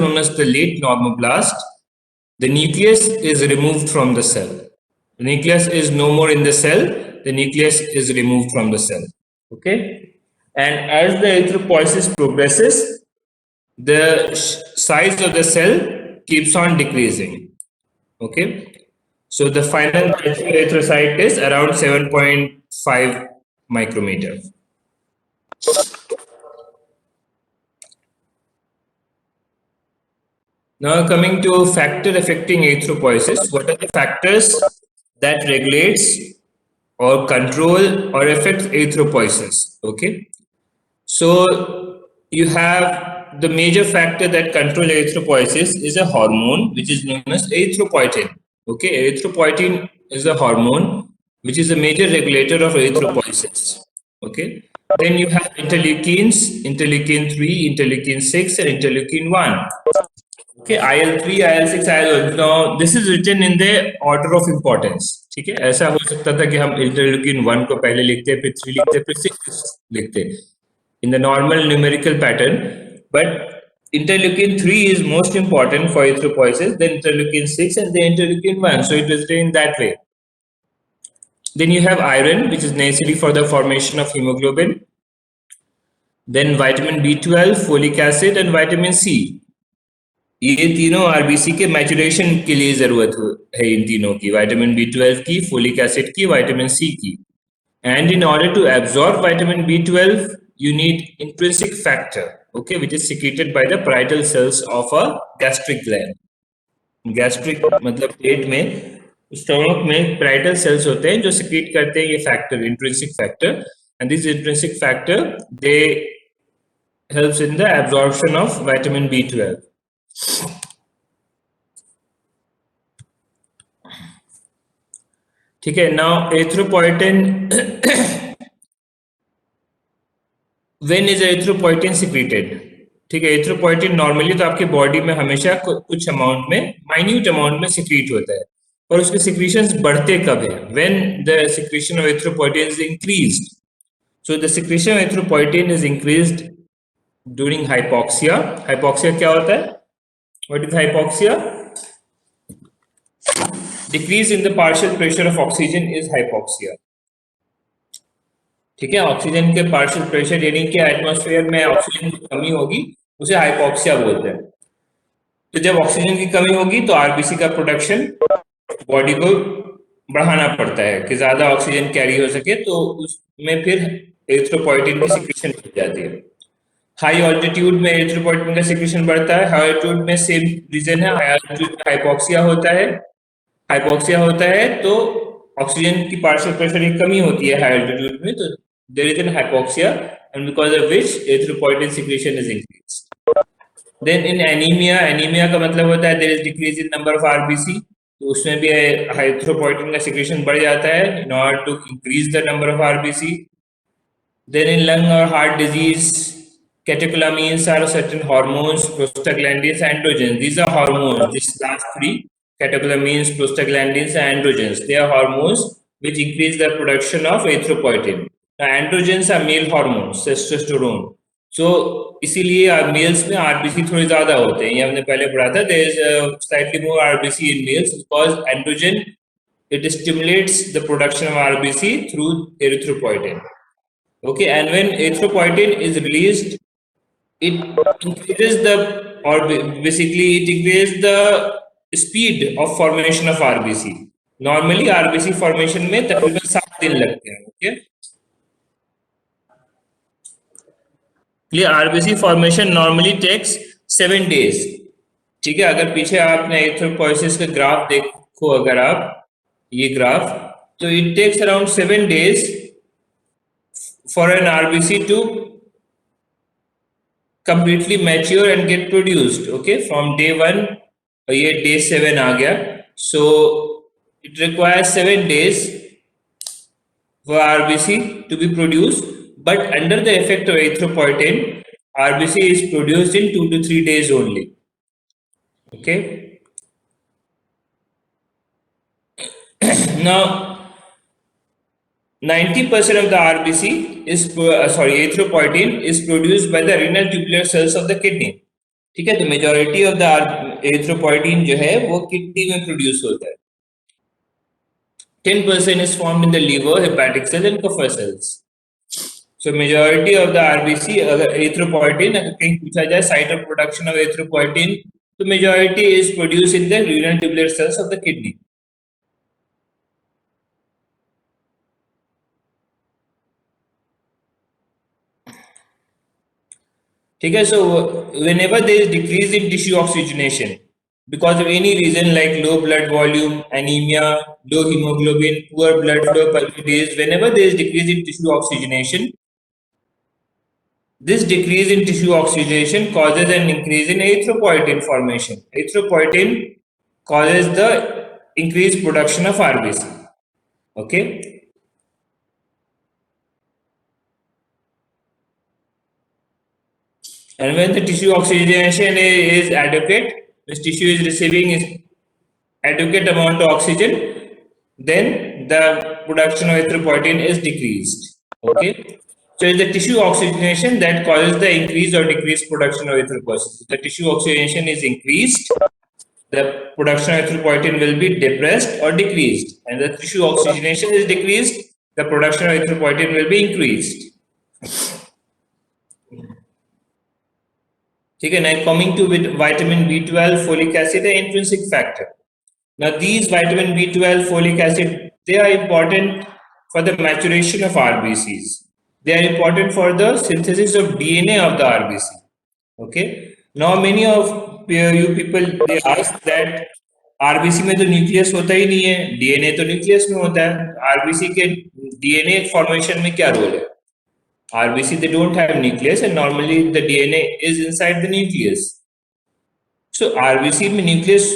known as the late normoblast, the nucleus is removed from the cell. The nucleus is no more in the cell. The nucleus is removed from the cell. Okay, and as the erythropoiesis progresses, the size of the cell keeps on decreasing. Okay, so the final erythrocyte is around 7.5 micrometer. Now coming to factor affecting erythropoiesis, what are the factors that regulates or control or affects erythropoiesis? Okay, so you have the major factor that control erythropoiesis is a hormone which is known as erythropoietin. Okay, erythropoietin is a hormone which is a major regulator of erythropoiesis. Okay, then you have interleukins, interleukin 3, interleukin 6, and interleukin 1. Okay, IL-3, IL-6, IL-1. Now this is written in the order of importance. ठीक है, ऐसा हो सकता था कि हम interleukin 1 को पहले लिखते, फिर 3 लिखते, फिर 6 लिखते in the normal numerical pattern, but interleukin 3 is most important for erythropoiesis, then interleukin 6 and then interleukin 1. So it is written in that way. Then you have iron, which is necessary for the formation of hemoglobin. Then vitamin B12, folic acid and vitamin C. ये तीनों RBC के maturation के लिए जरूरत है इन तीनों की, vitamin B12 की, फोलिक एसिड की, विटामिन सी की. And in order to absorb vitamin B12, you need intrinsic factor, okay, which is secreted by the parietal cells of a gastric gland. Gastric मतलब पेट में, स्टमक में parietal cells होते हैं जो secrete करते हैं ये factor, intrinsic factor, and this intrinsic factor they helps in the absorption of vitamin B12. ठीक है, now erythropoietin when is erythropoietin secreted? ठीक है, erythropoietin नॉर्मली तो आपके बॉडी में हमेशा कुछ अमाउंट में, माइन्यूट अमाउंट में सिक्रीट होता है, और उसके सिक्रीशंस बढ़ते कब है? When the secretion of erythropoietin is increased. So the secretion of erythropoietin is increased during hypoxia. Hypoxia क्या होता है? What is hypoxia? Decrease in the partial pressure of oxygen is hypoxia. ठीक है, ऑक्सीजन के partial pressure यानी कि atmosphere में oxygen की कमी होगी उसे हाइपोक्सिया बोलते हैं. तो जब ऑक्सीजन की कमी होगी तो आरबीसी का प्रोडक्शन बॉडी को बढ़ाना पड़ता है कि ज्यादा ऑक्सीजन कैरी हो सके, तो उसमें फिर एरिथ्रोपोइटिन की सिक्रीशन हो जाती है. हाई ऑल्टीट्यूड में एरिथ्रोपोइटिन का सिक्रीशन बढ़ता है. हाई ऑल्टीट्यूड में सेम रीजन है, हाई ऑल्टीट्यूड में हाइपोक्सिया होता है तो ऑक्सीजन की पार्शियल प्रेशर की कमी होती है हाई ऑल्टीट्यूड में, तो there is an hypoxia, and because of which erythropoietin secretion is increased. Then in anemia का मतलब होता है there is decrease in number of RBC, तो उसमें भी erythropoietin का secretion बढ़ जाता है in order to increase the number of RBC. Then in lung or heart disease, catecholamines are certain hormones, prostaglandins, androgens. These are hormones. These last three, catecholamines, prostaglandins, and androgens. They are hormones which increase the production of erythropoietin. Androgens are male hormones, testosterone. So इसीलिए males में RBC थोड़े ज्यादा होते हैं, ये हमने पहले पढ़ा था. There is slightly more RBC in males because androgen it stimulates the production of RBC through erythropoietin. Okay, and when erythropoietin is released it increases the, or basically it increases the speed of formation of RBC. Normally RBC formation में तकरीबन 7 दिन लगते हैं. Okay, RBC formation normally takes 7 days. ठीक है, अगर पीछे आपने एरिथ्रोपोइसिस का ग्राफ देखो, अगर आप ये ग्राफ, तो it takes around 7 days for an RBC to completely mature and get produced. Okay, from day 1 ये day 7 आ गया, so it requires 7 days for RBC to be produced, but under the effect of erythropoietin, RBC is produced in 2 to 3 days only. Okay, now 90% of the RBC is erythropoietin is produced by the renal tubular cells of the kidney. ठीक है, तो majority of the erythropoietin जो है वो kidney में produce होता है. 10% is formed in the liver, hepatic cells and Kupffer cells. So majority of the RBC अगर erythropoietin अगर कहीं पूछा जाए site of production of erythropoietin, तो majority is produced in the renal tubular cells of the kidney. ठीक है, so whenever there is decrease in tissue oxygenation because of any reason like low blood volume, anemia, low hemoglobin, poor blood flow, palpitations, whenever there is decrease in tissue oxygenation, this decrease in tissue oxygenation causes an increase in erythropoietin formation. Erythropoietin causes the increased production of RBC. Okay. And when the tissue oxygenation is adequate, this tissue is receiving adequate amount of oxygen, then the production of erythropoietin is decreased. Okay. So it's the tissue oxygenation that causes the increase or decreased production of erythropoietin. The tissue oxygenation is increased, the production of erythropoietin will be depressed or decreased, and the tissue oxygenation is decreased, the production of erythropoietin will be increased. Okay, now coming to vitamin B12, folic acid, and intrinsic factor. Now these vitamin B12, folic acid, they are important for the maturation of RBCs. They are important for the synthesis of DNA of the RBC. Okay. Now many of you people they ask that RBC में तो nucleus होता ही नहीं है, DNA तो nucleus में होता है. RBC के DNA फॉर्मेशन में क्या रोल है? RBC they don't have nucleus and normally the DNA is inside the nucleus. So RBC में न्यूक्लियस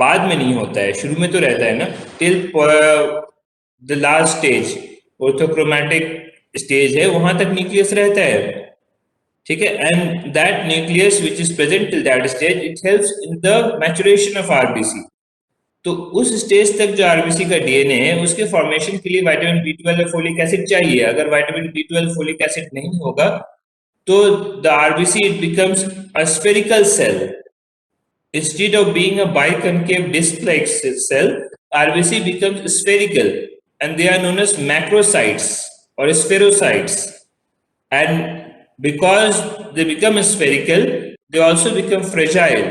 बाद में नहीं होता है, शुरू में तो रहता है ना, till the last stage, orthochromatic stage है, वहां तक न्यूक्लियस रहता है. ठीक है, and that nucleus which is present till that stage it helps in the maturation of RBC. तो उस स्टेज तक जो आरबीसी का डीएनए है उसके फॉर्मेशन के लिए विटामिन बी12 और फोलिक एसिड चाहिए. अगर विटामिन बी12 फोलिक एसिड नहीं होगा तो the RBC it becomes a spherical shell. Instead of being a biconcave disc-like cell, RBC becomes spherical and they are known as macrocytes or spherocytes. And because they become spherical, they also become fragile.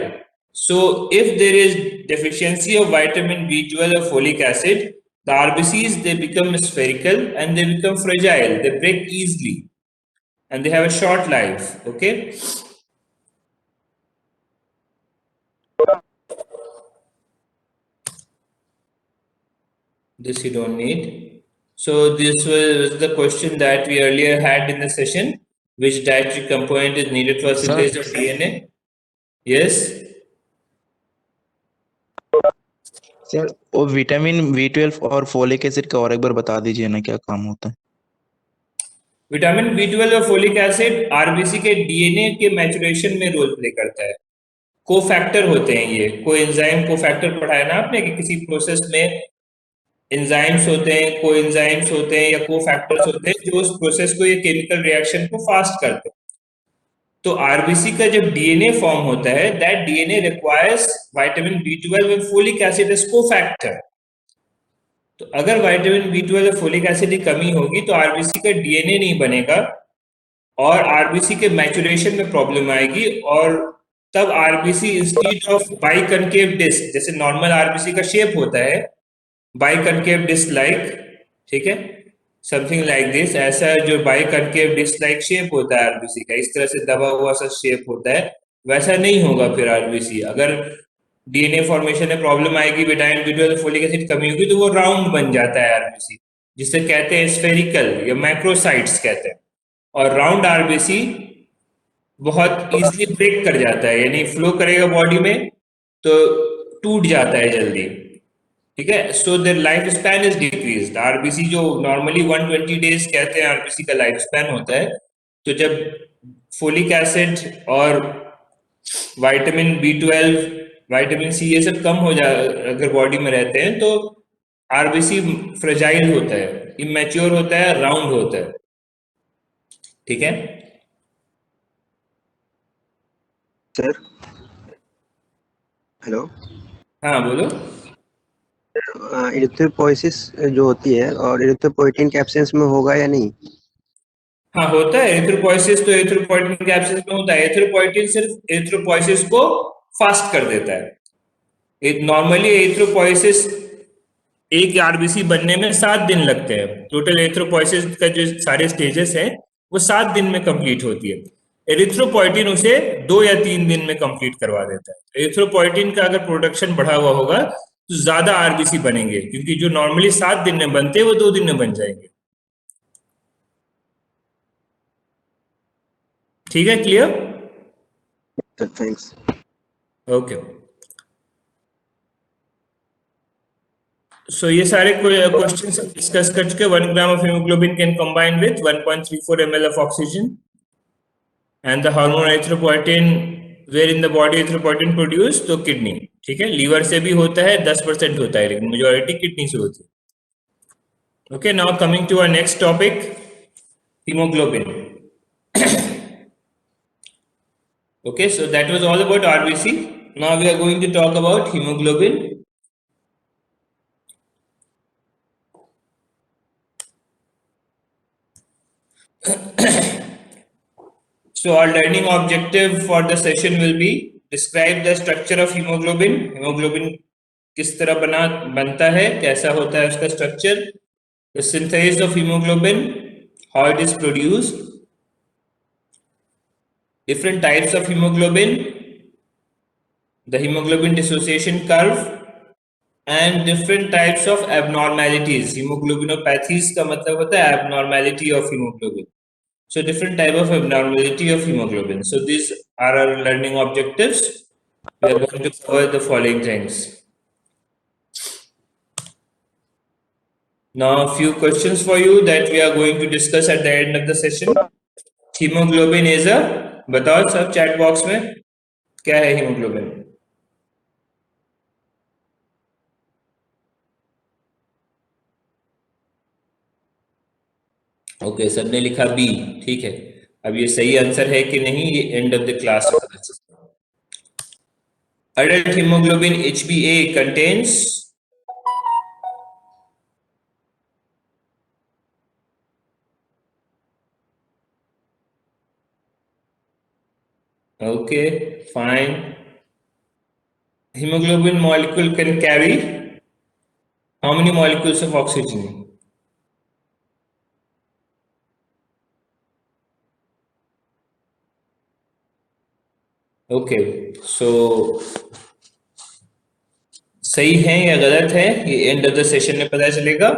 So if there is deficiency of vitamin B12 or folic acid, the RBCs they become spherical and they become fragile. They break easily and they have a short life. Okay. This you don't need. So this was the question that we earlier had in the session. Which dietary component is needed for synthesis of DNA? Yes. Sir वो vitamin B12 और folic acid का और एक बार बता दीजिए ना, क्या काम होता है? विटामिन B12 और फोलिक एसिड आरबीसी के डीएनए के मैचुरेशन में रोल प्ले करता है. कोफैक्टर होते हैं ये. कोएंजाइम कोफैक्टर पढ़ा है ना आपने कि किसी प्रोसेस में एंजाइम्स होते हैं, कोएंजाइम्स होते हैं या कोफैक्टर्स होते हैं जो उस प्रोसेस को, ये केमिकल रिएक्शन को फास्ट करते हैं. तो आरबीसी का जब डीएनए फॉर्म होता है, that DNA requires vitamin B12 and folic acid as cofactor. तो अगर विटामिन B12 और फोलिक एसिड की कमी होगी तो आरबीसी का डीएनए नहीं बनेगा और आरबीसी के मैचुरेशन में प्रॉब्लम आएगी. और तब RBC instead of biconcave disc, जैसे नॉर्मल आरबीसी का शेप होता है बाइकनकेव डिस्क लाइक, ठीक है, समथिंग लाइक दिस, ऐसा जो बाइकनकेव डिस्क लाइक शेप होता है आरबीसी का, इस तरह से दबा हुआ सा शेप होता है, वैसा नहीं होगा फिर आरबीसी. अगर डीएनए फॉर्मेशन में प्रॉब्लम आएगी, विटामिन B12 फोलिक एसिड कमी होगी तो वो राउंड बन जाता है आरबीसी, जिसे कहते हैं स्फेरिकल या मैक्रोसाइट्स कहते हैं. और राउंड आरबीसी बहुत इजीली ब्रेक कर जाता है, यानी फ्लो करेगा बॉडी में तो टूट जाता है जल्दी. ठीक है, so their life span is decreased. RBC जो नॉर्मली 120 डेज कहते हैं आरबीसी का लाइफ स्पैन होता है, तो जब फोलिक एसिड और विटामिन B12, विटामिन सी, ये सब कम हो जाए अगर बॉडी में रहते हैं तो आरबीसी फ्रेजाइल होता है, इमेच्योर होता है, राउंड होता है. ठीक है. Sir hello. हाँ बोलो। इरिथ्रोपोइसिस जो होती है और इरिथ्रोपोइटिन के एब्सेंस में होगा या नहीं? हाँ होता है एरिथ्रोपोइसिस, तो एरिथ्रोपोइटिन के एब्सेंस में होता है। एरिथ्रोपोइटिन सिर्फ एरिथ्रोपोइसिस को फास्ट कर देता है। नॉर्मली एरिथ्रोपोइसिस एक आरबीसी बनने में 7 दिन लगते हैं। टोटल एरिथ्रोपोइसिस का जो सारे स्टेजेस हैं वो 7 दिन में कंप्लीट होती है। एरिथ्रोपोइटिन उसे 2 या 3 दिन में कंप्लीट करवा देता है। एरिथ्रोपोइटिन का अगर प्रोडक्शन बढ़ा हुआ होगा तो ज्यादा आरबीसी बनेंगे, क्योंकि जो नॉर्मली 7 दिन में बनते हैं वो 2 दिन में बन जाएंगे। ठीक है, clear? Sir thanks. Okay. So ये सारे क्वेश्चंस डिस्कस कर चुके। 1 gram of haemoglobin can combine with 1.34 ml of oxygen and the hormone erythropoietin where in the body erythropoietin produce, तो किडनी। ठीक है, लीवर से भी होता है, 10% होता है, लेकिन मेजोरिटी किडनी से होती है। Okay, now coming to our next topic, hemoglobin. Okay, so that was all about RBC. Now we are going to talk about hemoglobin. So our learning objective for the session will be describe the structure of hemoglobin. Hemoglobin किस तरह बनता है, कैसा होता है उसका structure, the synthesis of hemoglobin, how it is produced, different types of hemoglobin, the hemoglobin dissociation curve, and different types of abnormalities. Hemoglobinopathies का मतलब होता है abnormality of hemoglobin. So different type of abnormality of hemoglobin. So these are our learning objectives. We are going to cover the following things. Now a few questions for you that we are going to discuss at the end of the session. Hemoglobin is a, बताओ सब chat box में क्या है hemoglobin? Okay, सबने लिखा B. ठीक है, अब ये सही आंसर है कि नहीं ये एंड ऑफ द क्लास में पता चलेगा। Adult hemoglobin HbA contains okay, fine. Hemoglobin molecule can carry how many molecules of oxygen? Okay, so सही है या गलत है ये एंड ऑफ द सेशन में पता चलेगा।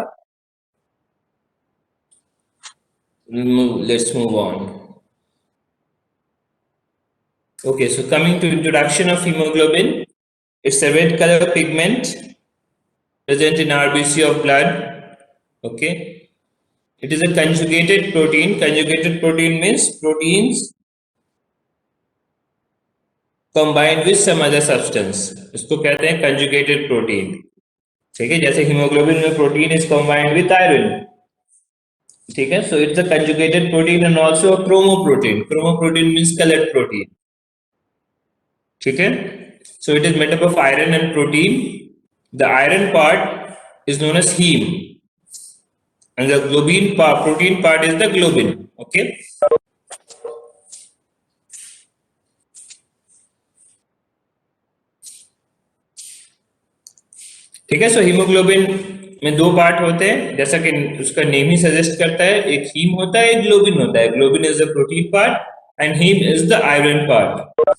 Let's move on. Okay, so coming to introduction of hemoglobin, it's a red color pigment present in RBC of blood. Okay, it is a conjugated protein. Conjugated protein means proteins combined with some other substance. इसको कहते हैं conjugated protein. ठीक है, जैसे hemoglobin में protein is combined with iron. ठीक है, so it's a conjugated protein and also a chromoprotein. Chromoprotein means colored protein. ठीक है, so it is made up of iron and protein. The iron part is known as heme and the globin part, protein part is the globin. Okay, ठीक है। So haemoglobin में 2 part होते हैं, जैसा कि उसका नेम ही सजेस्ट करता है, एक हीम होता है, एक ग्लोबिन होता है। Globin is the protein part and haem is the iron part.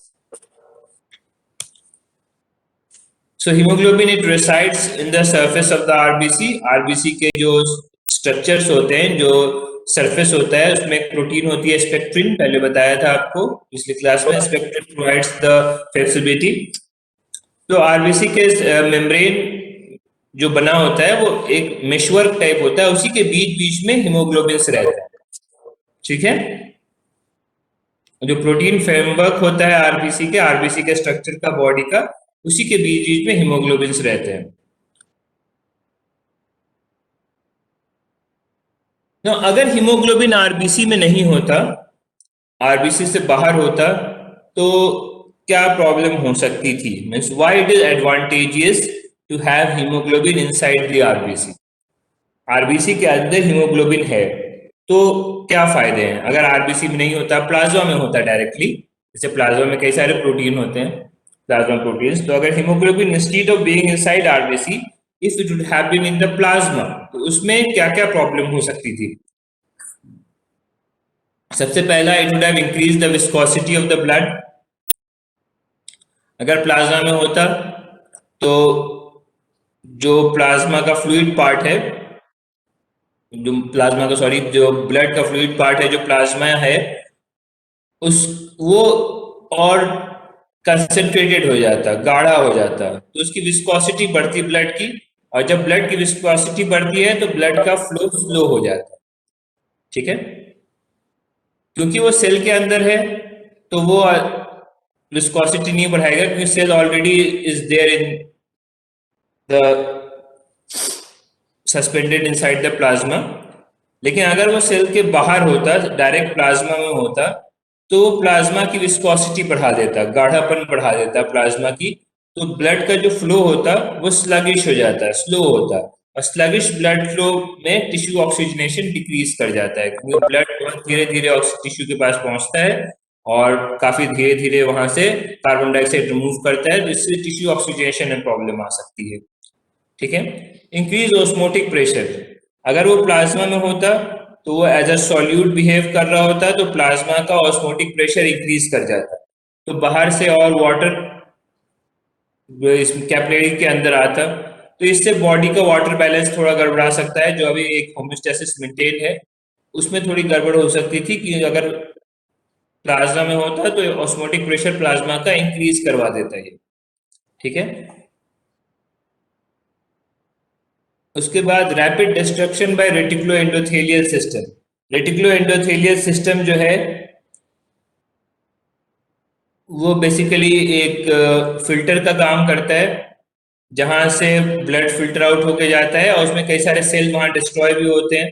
So haemoglobin it resides in the surface of the RBC. RBC के जो स्ट्रक्चर्स होते हैं, जो सरफेस होता है, उसमें एक प्रोटीन होती है स्पेक्ट्रिन, पहले बताया था आपको पिछली क्लास में। Spectrin provides the flexibility. तो आरबीसी के मेम्ब्रेन जो बना होता है वो एक मेशवर्क टाइप होता है, उसी के बीच बीच में हीमोग्लोबिन रहता है। ठीक है, जो प्रोटीन फ्रेमवर्क होता है आरबीसी के स्ट्रक्चर का, बॉडी का, उसी के बीच बीच में हीमोग्लोबिन रहते हैं। तो अगर हीमोग्लोबिन आरबीसी में नहीं होता, आरबीसी से बाहर होता, तो क्या प्रॉब्लम हो सकती थी, means why it is advantageous to have haemoglobin inside the RBC. RBC के अंदर हीमोग्लोबिन है तो क्या फायदे हैं? अगर आरबीसी में नहीं होता, प्लाज्मा में होता डायरेक्टली, जैसे प्लाज्मा में कई सारे प्रोटीन होते हैं, प्लाज्मा प्रोटीन्स, तो अगर haemoglobin instead of being inside RBC if it would have been in the plasma, तो उसमें क्या क्या प्रॉब्लम हो सकती थी? सबसे पहला, it would have increase the viscosity of the blood. अगर प्लाज्मा में होता तो जो प्लाज्मा का फ्लूइड पार्ट है, जो ब्लड का फ्लूइड पार्ट है, जो प्लाज्मा है, उस वो और कंसंट्रेटेड हो जाता, गाढ़ा हो जाता, तो उसकी विस्कोसिटी बढ़ती ब्लड की, और जब ब्लड की विस्कोसिटी बढ़ती है तो ब्लड का फ्लो स्लो हो जाता है। ठीक है, क्योंकि वो सेल के अंदर है तो वो विस्कोसिटी नहीं बढ़ाएगा, क्योंकि cell already is there in the suspended inside the plasma. लेकिन अगर वो सेल के बाहर होता, डायरेक्ट प्लाज्मा में होता, तो वो प्लाज्मा की विस्कोसिटी बढ़ा देता, गाढ़ापन बढ़ा देता प्लाज्मा की, तो ब्लड का जो फ्लो होता वो स्लगिश हो जाता है, स्लो होता, और स्लगिश ब्लड फ्लो में टिश्यू ऑक्सीजनेशन डिक्रीज कर जाता है, क्योंकि ब्लड बहुत धीरे धीरे टिश्यू के पास पहुंचता है और काफी धीरे धीरे वहां से कार्बन डाइऑक्साइड रिमूव करता है, जिससे टिश्यू ऑक्सीजनेशन में प्रॉब्लम आ सकती है। ठीक है, इंक्रीज ऑस्मोटिक प्रेशर। अगर वो प्लाज्मा में होता तो वो एज अ सॉल्यूट बिहेव कर रहा होता, तो प्लाज्मा का ऑस्मोटिक प्रेशर इंक्रीज कर जाता, तो बाहर से और वाटर इस कैपिलरी के अंदर आता, तो इससे बॉडी का वाटर बैलेंस थोड़ा गड़बड़ा सकता है। जो अभी एक होम्योस्टेसिस मेंटेन है उसमें थोड़ी गड़बड़ हो सकती थी, कि अगर प्लाज्मा में होता तो ऑस्मोटिक प्रेशर प्लाज्मा का इंक्रीज करवा देता है। ठीक है, उसके बाद rapid destruction by reticuloendothelial system. Reticuloendothelial system जो है वो बेसिकली एक फिल्टर का काम करता है, जहां से ब्लड फिल्टर आउट होके जाता है, और उसमें कई सारे सेल वहां डिस्ट्रॉय भी होते हैं।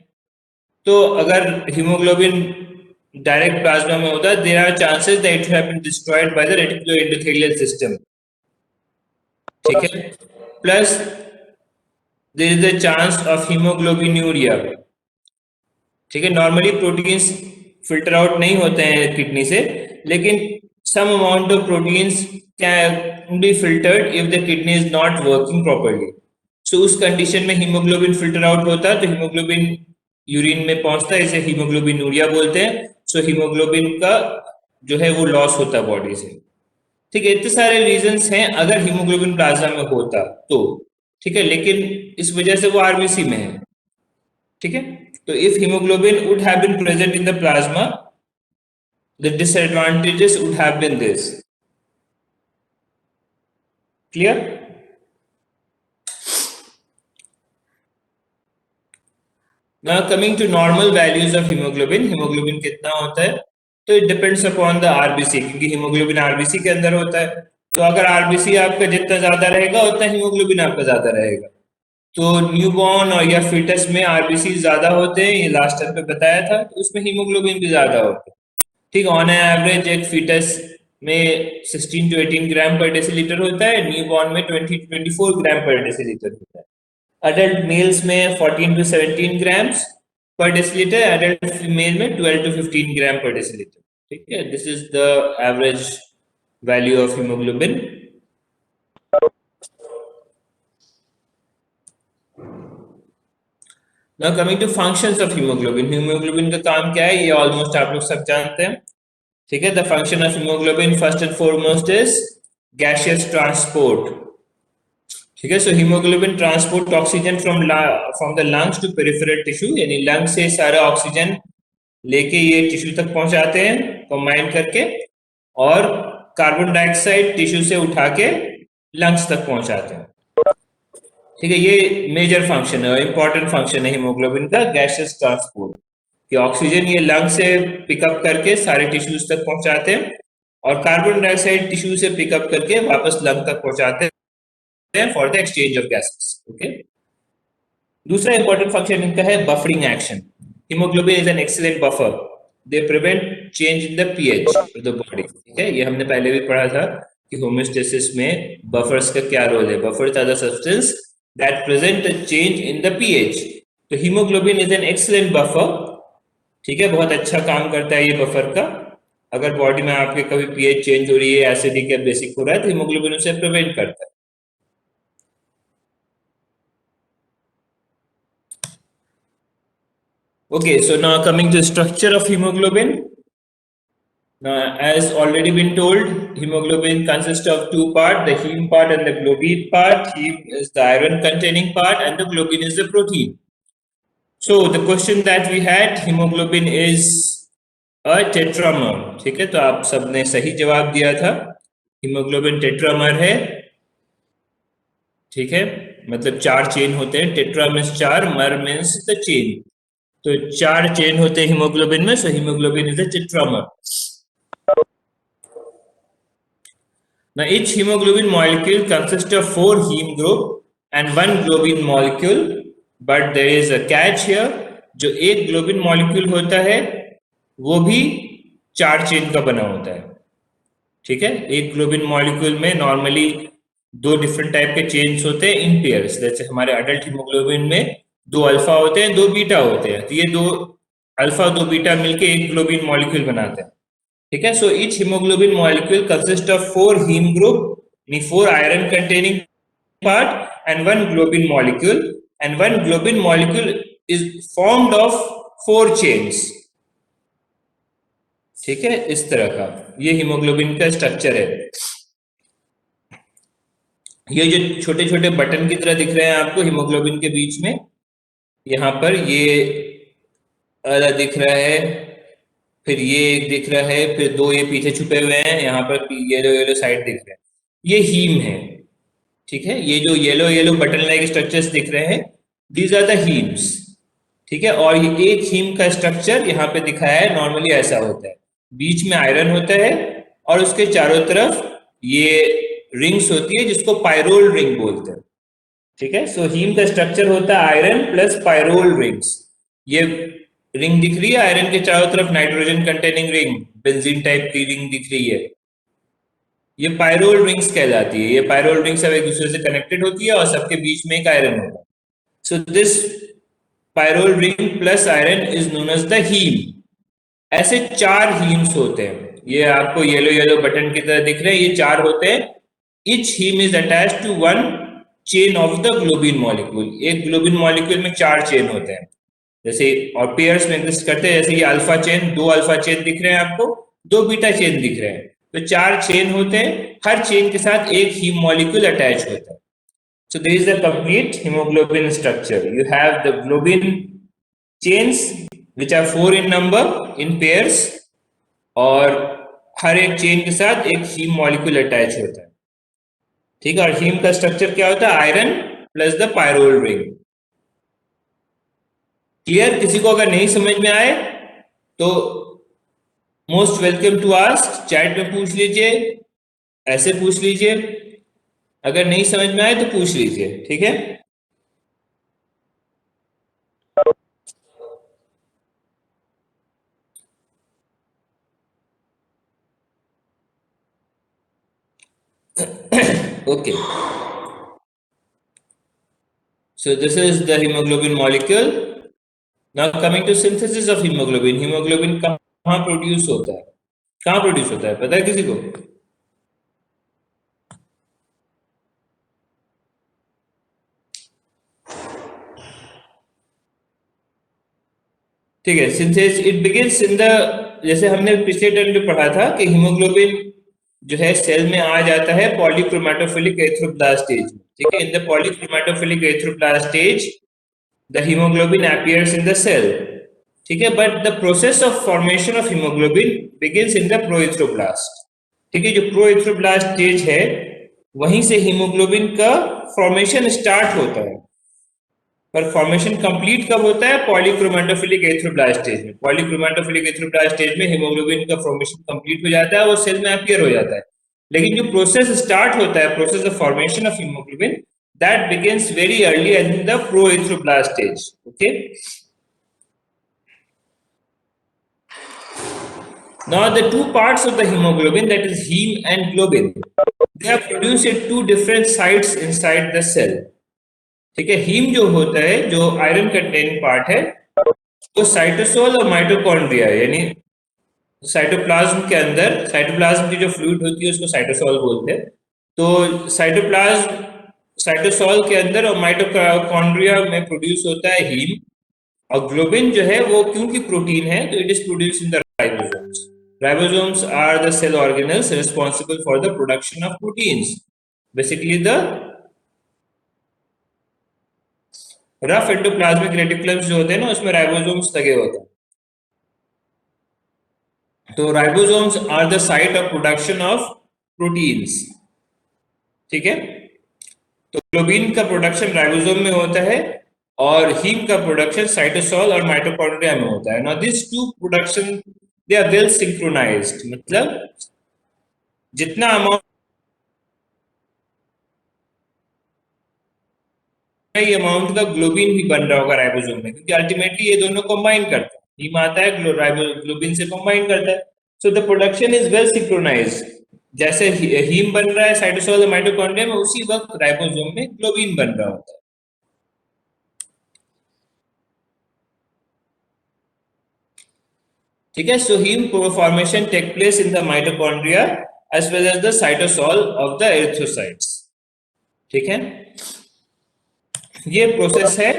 तो अगर हीमोग्लोबिन डायरेक्ट प्लाज्मा में होता, there are chances that it have been destroyed by the reticuloendothelial system. ठीक है, plus there is a chance of haemoglobinuria. ठीक है, नॉर्मली प्रोटीन्स फिल्टर आउट नहीं होते हैं किडनी से, लेकिन some amount of proteins can be filtered if the kidney is not working properly. So उस कंडीशन में हीमोग्लोबिन फिल्टर आउट होता है, तो हीमोग्लोबिन यूरिन में पहुंचता है, इसे हीमोग्लोबिनूरिया बोलते हैं। सो हीमोग्लोबिन का जो है वो लॉस होता है बॉडी से। ठीक है, इतने सारे रीजंस हैं अगर हीमोग्लोबिन प्लाज्मा में होता तो। ठीक है, लेकिन इस वजह से वो आरबीसी में है। ठीक है, तो if haemoglobin would have been present in the plasma, the disadvantages would have been this. Clear? Now coming to normal values of hemoglobin. hemoglobin कितना होता है? तो it depends upon the RBC, क्योंकि hemoglobin RBC के अंदर होता है, तो अगर RBC आपका जितना ज्यादा रहेगा उतना hemoglobin आपका ज्यादा रहेगा। तो न्यूबॉर्न और या फीटस में RBC ज्यादा होते हैं, ये लास्ट टाइम पे बताया था, तो उसमें hemoglobin भी ज्यादा होता है। ठीक, ऑन एवरेज एक फीटस में 16 to 18 ग्राम पर डेसीलीटर होता है, न्यूबॉर्न में 20 to 24 ग्राम पर डेसीलीटर होता है। अडल्ट मेल्स में 14 to 17 grams per decilitre, adult female में 12 to 15 ग्राम पर डेसीलीटर। ठीक है, this is the average value of haemoglobin. Now coming to functions of haemoglobin. Haemoglobin का काम क्या है, ये ऑलमोस्ट आप लोग सब जानते हैं। ठीक है, the function of haemoglobin first and foremost is gaseous transport. ठीक है, so haemoglobin transport oxygen from the lungs to peripheral tissue, यानी लंग से सारा ऑक्सीजन लेके ये टिश्यू तक पहुंचाते हैं कंबाइन करके, और कार्बन डाइऑक्साइड टिश्यू से उठा के लंग्स तक पहुंचाते हैं। ठीक है, ये मेजर फंक्शन है, इंपॉर्टेंट फंक्शन है हीमोग्लोबिन का, गैसियस ट्रांसपोर्ट, कि ऑक्सीजन ये लंग से पिकअप करके सारे टिश्यूज तक पहुंचाते हैं, और कार्बन डाइऑक्साइड टिश्यू से पिकअप करके वापस लंग तक पहुंचाते हैं for the exchange of gases. Okay, दूसरा इंपॉर्टेंट फंक्शन इनका है buffering action. Haemoglobin is an excellent buffer, they prevent change in the pH of the body. ठीक है, ये हमने पहले भी पढ़ा था कि होम्योस्टेसिस में बफर्स का क्या रोल है। Buffers are the substance that present a change in the pH. तो haemoglobin is an excellent buffer, ठीक है, बहुत अच्छा काम करता है ये बफर का। अगर बॉडी में आपके कभी पीएच चेंज हो रही है, एसिडिक या बेसिक हो रहा है, तो हीमोग्लोबिन उसे प्रिवेंट करता है। Okay, so now coming to structure of hemoglobin. Now, as already been told, hemoglobin consists of two parts, the heme part and the globin part. Heme is the iron-containing part and the globin is the protein. So the question that we had, hemoglobin is a tetramer. ठीक है, तो आप सबने सही जवाब दिया था, hemoglobin tetramer है, ठीक है, मतलब 4 चेन होते हैं। टेट्रा मीन्स 4, मर मीन्स द चेन, तो 4 चेन होते हैं हीमोग्लोबिन में, so haemoglobin is a tetramer. Now each hemoglobin molecule consists of 4 heme group and 1 globin molecule, but there is a catch here, जो एक ग्लोबिन मॉलिक्यूल होता है वो भी 4 चेन का बना होता है, ठीक है। एक ग्लोबिन मॉलिक्यूल में नॉर्मली 2 डिफरेंट टाइप के चेन्स होते हैं इन पेयर्स। जैसे हमारे अडल्ट हीमोग्लोबिन में 2 अल्फा होते हैं, 2 बीटा होते हैं, तो ये 2 अल्फा 2 बीटा मिलके एक ग्लोबिन मॉलिक्यूल बनाते हैं, ठीक है। So each haemoglobin molecule consist of 4 haem group, यानी 4 iron containing part and 1 globin molecule, and 1 globin molecule is formed of 4 chains, ठीक है। इस तरह का ये हीमोग्लोबिन का स्ट्रक्चर है। ये जो छोटे छोटे बटन की तरह दिख रहे हैं आपको हीमोग्लोबिन के बीच में, यहाँ पर ये वाला दिख रहा है, फिर ये एक दिख रहा है, फिर 2 ये पीछे छुपे हुए हैं, यहाँ पर येलो येलो साइड दिख रहे हैं, ये हीम है, ठीक है। ये जो yellow yellow button like structures दिख रहे हैं, दीज आर द हीम्स, ठीक है। और ये एक हीम का स्ट्रक्चर यहाँ पे दिखाया है, नॉर्मली ऐसा होता है, बीच में आयरन होता है और उसके चारों तरफ ये रिंग्स होती है जिसको पायरोल रिंग बोलते हैं, ठीक है। सो हीम का स्ट्रक्चर होता है आयरन प्लस पायरोल रिंग्स। ये रिंग दिख रही है आयरन के चारों तरफ, nitrogen containing ring, benzene type की रिंग दिख रही है, ये पायरोल रिंग्स कहलाती है। ये पायरोल रिंग्स सब एक दूसरे से कनेक्टेड होती है और सबके बीच में एक आयरन होता है। So this pyrrole ring plus iron is known as the heme. ऐसे 4 हीम्स होते हैं, ये आपको येलो येलो बटन की तरह दिख रहे हैं, ये 4 होते हैं। Each haem is attached to 1 chain of the globin molecule. एक ग्लोबिन मॉलिक्यूल में 4 चेन होते हैं, जैसे और पेयर्स में एग्जिस्ट करते हैं, जैसे ये अल्फा चेन, 2 अल्फा चेन दिख रहे हैं आपको, 2 बीटा चेन दिख रहे हैं, तो 4 चेन होते हैं, हर चेन के साथ एक हीम मॉलिक्यूल अटैच होता है। So there is the complete hemoglobin structure. You have the globin chains which are 4 in number in pairs, और हर एक चेन के साथ एक हीम मॉलिक्यूल अटैच होता है, ठीक है। और हीम का स्ट्रक्चर क्या होता है, iron plus the pyrrole ring. Clear? किसी को अगर नहीं समझ में आए तो most welcome to ask, chat में पूछ लीजिए, ऐसे पूछ लीजिए, अगर नहीं समझ में आए तो पूछ लीजिए, ठीक है। Okay, so this is the hemoglobin molecule. Now coming to synthesis of hemoglobin. hemoglobin कहाँ प्रोड्यूस होता है, कहाँ प्रोड्यूस होता है, पता है किसी को? ठीक है, synthesis it begins in the, जैसे हमने पिछले टर्म में पढ़ा था कि हीमोग्लोबिन जो है सेल में आ जाता है पॉलीक्रोमैटोफिलिक एरिथ्रोब्लास्ट स्टेज में, ठीक है। In the polychromatophilic erythroblast stage the haemoglobin appears in the cell, ठीक है। But the process of formation of haemoglobin begins in the proerythroblast, ठीक है। जो प्रोएरिथ्रोब्लास्ट स्टेज है वहीं से हीमोग्लोबिन का फॉर्मेशन स्टार्ट होता है, पर फॉर्मेशन कंप्लीट कब होता है, पॉलीक्रोमैटोफिलिक एरिथ्रोब्लास्ट स्टेज में। पॉलीक्रोमैटोफिलिक एरिथ्रोब्लास्ट स्टेज में हीमोग्लोबिन का फॉर्मेशन कंप्लीट हो जाता है, वो सेल में अपीयर हो जाता है। लेकिन जो प्रोसेस स्टार्ट होता है, process of formation of haemoglobin, that begins very early in the proerythroblast stage, okay. Now the two parts of the hemoglobin, that is heme and globin, they are produced at two different sites inside the cell. ठीक है, haem जो होता है, जो iron containing part है, वो cytosol और mitochondria यानी साइटोप्लाज्म के अंदर, साइटोप्लाज्म की जो फ्लूइड होती है उसको साइटोसोल बोलते हैं। तो साइटोसोल के अंदर और माइटोकॉन्ड्रिया में प्रोड्यूस होता है हीम, और ग्लोबिन जो है वो क्योंकि प्रोटीन है तो it is produce in the ribosomes. Ribosomes are the cell organelles responsible for the production of proteins. Basically, the rough endoplasmic reticulums जो होते हैं ना, उसमें राइबोसोम्स लगे होते हैं. तो ribosomes are the site of production of proteins. ठीक है, तो ग्लोबिन का प्रोडक्शन राइबोसोम में होता है और हीम का प्रोडक्शन साइटोसोल और माइटोकॉन्ड्रिया में होता है. Now this two production they are well synchronised, मतलब जितना अमाउंट अमाउंट का ग्लोबिन भी बन रहा होगा राइबोसोम में, क्योंकि अल्टीमेटली ये दोनों कंबाइन करते हैं. हीम आता है, ग्लोबिन से कंबाइन करता है. So the production is well synchronised. जैसे हीम बन रहा है साइटोसोल और माइटोकॉन्ड्रिया में, उसी वक्त राइबोसोम में ग्लोबिन बन रहा होता है. ठीक है, so haem formation take place in the mitochondria as well as the cytosol of the erythrocytes. ठीक है, ये प्रोसेस है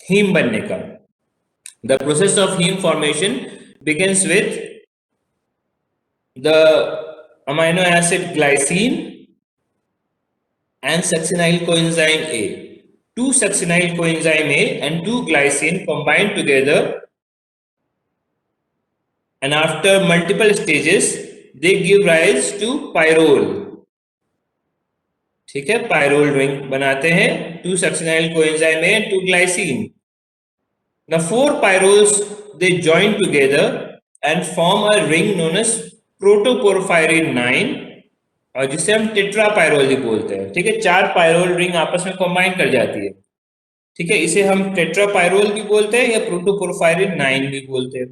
हीम बनने का. The process of haem formation begins with the amino acid glycine and succinyl coenzyme A. Two succinyl coenzyme A and two glycine combine together, and after multiple stages they give rise to pyrrole. ठीक है, pyrrole ring बनाते हैं two succinyl coenzyme A and two glycine. Now 4 pyrroles they join together and form a ring known as protoporphyrin 9, और जिसे हम टेट्रापायरोल भी बोलते हैं. ठीक है, 4 पायरोल रिंग आपस में कंबाइन कर जाती है. ठीक है, इसे हम टेट्रापायरोल भी बोलते हैं या प्रोटोपोरफायरिन 9 भी बोलते हैं.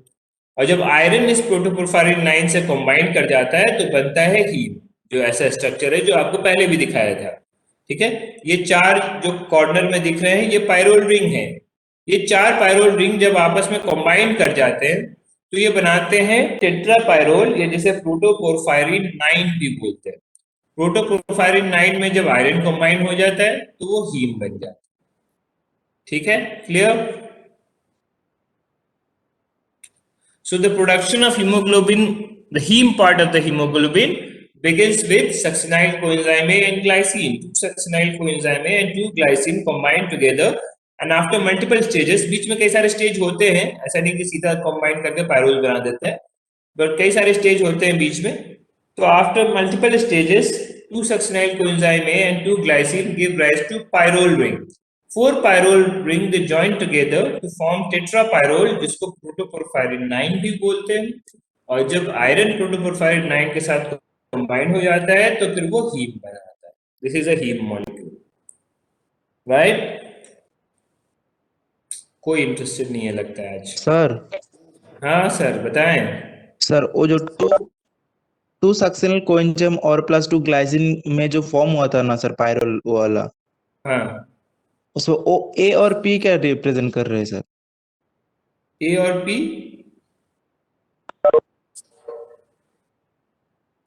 और जब आयरन इस प्रोटोपोरफायरिन 9 से कंबाइन कर जाता है तो बनता है हीम, जो ऐसा स्ट्रक्चर है जो आपको पहले भी दिखाया था. ठीक है, ये 4 जो कॉर्नर में दिख रहे हैं ये पायरोल रिंग है. ये 4 पायरोल रिंग जब आपस में कंबाइन कर जाते हैं तो ये बनाते हैं टेट्रापायरोल, या जिसे प्रोटोपोरफायरिन 9 भी बोलते हैं. प्रोटोपोरफायरिन 9 में जब आयरन कंबाइन हो जाता है तो वो हीम बन जाता है. ठीक है, clear? So the production of haemoglobin, the haem part of the haemoglobin begins with succinyl coenzyme A and glycine. Two succinyl coenzyme A and two glycine combine together, and after multiple stages, बीच में कई सारे stage होते हैं, ऐसा नहीं कि सीधा combine करके पायरोल बना देते हैं, बट कई सारे स्टेज होते हैं बीच में. So after multiple stages, two succinyl coenzyme A and two glycine give rise to pyrrole ring. 4 pyrrole ring they join together to form tetrapyrrole, जिसको प्रोटोपोरफायरिन 9 भी बोलते हैं. और जब आयरन प्रोटोपोरफायरिन 9 के साथ कंबाइन हो जाता है तो फिर वो हीम बन जाता है. This is a haem molecule, right? कोई इंटरेस्टेड नहीं है लगता है आज. सर. हाँ सर, बताएं. सर, वो जो टू सक्सिनल कोएंजाइम और प्लस 2 ग्लाइसिन में जो फॉर्म हुआ था ना सर, पायरोल वाला, हाँ, उसमें ओ ए और पी क्या रिप्रेजेंट कर रहे हैं सर? ए और पी,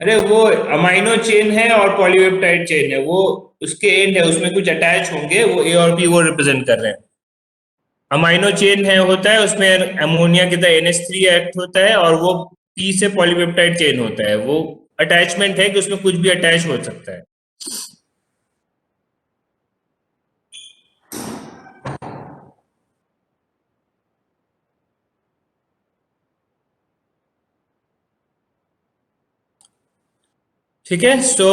अरे वो अमाइनो चेन है और पॉलीपेप्टाइड चेन है, वो उसके एंड है, उसमें कुछ अटैच होंगे, वो ए और पी वो रिप्रेजेंट कर रहे हैं. अमाइनो चेन है होता है, उसमें अमोनिया की तरह NH3 एक्ट होता है, और वो पी से पॉलीपेप्टाइड चेन होता है. वो अटैचमेंट है कि उसमें कुछ भी अटैच हो सकता है. ठीक है, सो